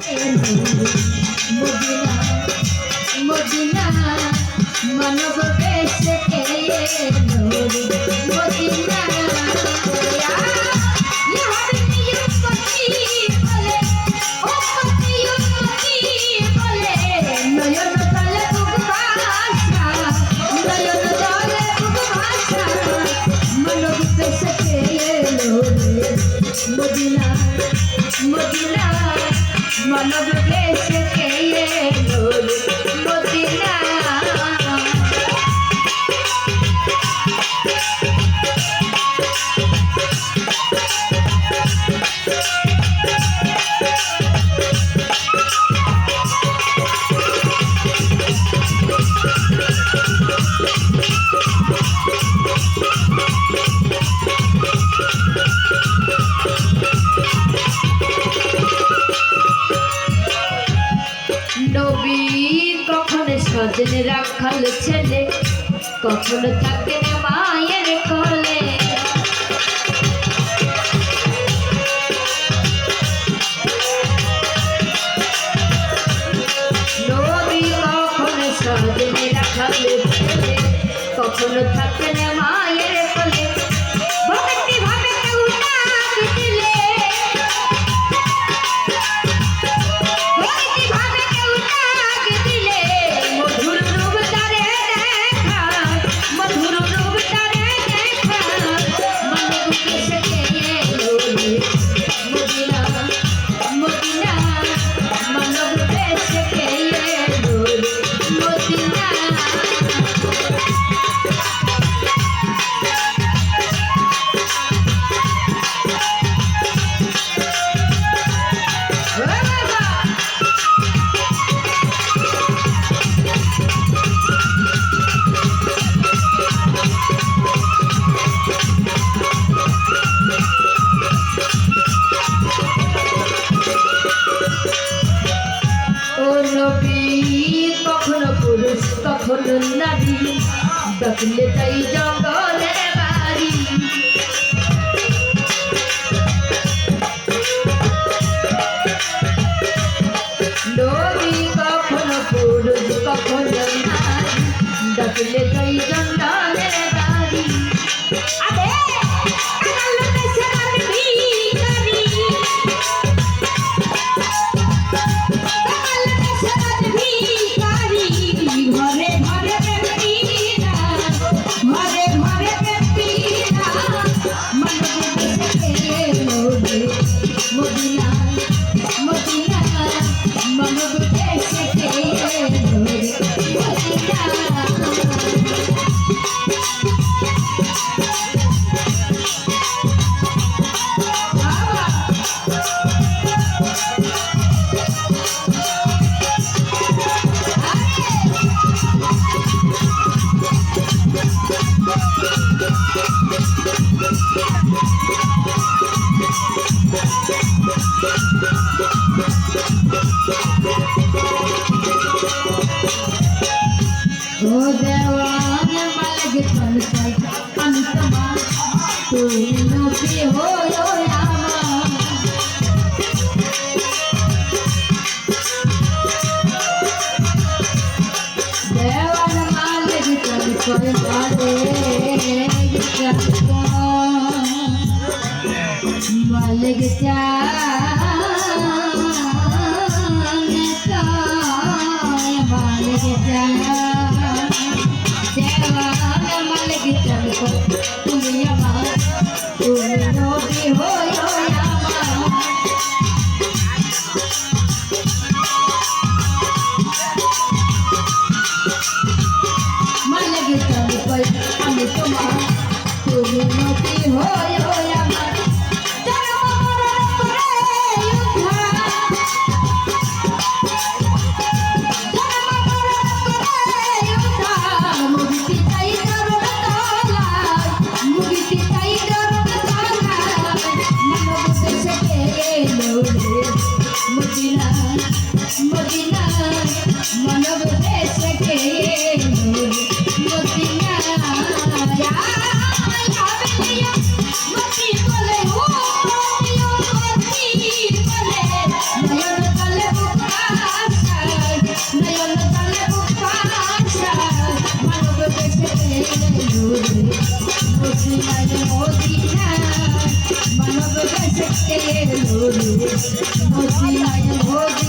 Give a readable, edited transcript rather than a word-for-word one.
Medina Medina মানব দেশে Medina Medina Medina মানব দেশে Medina সজনে রাখাল ছেলে কখনো থাকে না মায়ের কোলে নবী কখনো সজনে রাখাল ছেলে কখনো থাকে না মায়ের কোলে ভক্তি ভাবে কেউ ডাক দিলে কখনো পুরুষ কখনো নারী ডাকলে তাই জঙ্গলে বাড়ি নবী কখনো পুরুষ কখনো নারী ডাকলে তাই জঙ্গলে বাড়ি ও দেওয়ান মালগ পলসাই অন্তমা তুমি নবী হলো আমার দেওয়ান মালগ পলসাই মালগ চা তুমি আমার তুমি নবী হলো আমার লাগে আমি তোমার তুমি নবী হলো আমার মানব বেশে এলো রে মদিনায়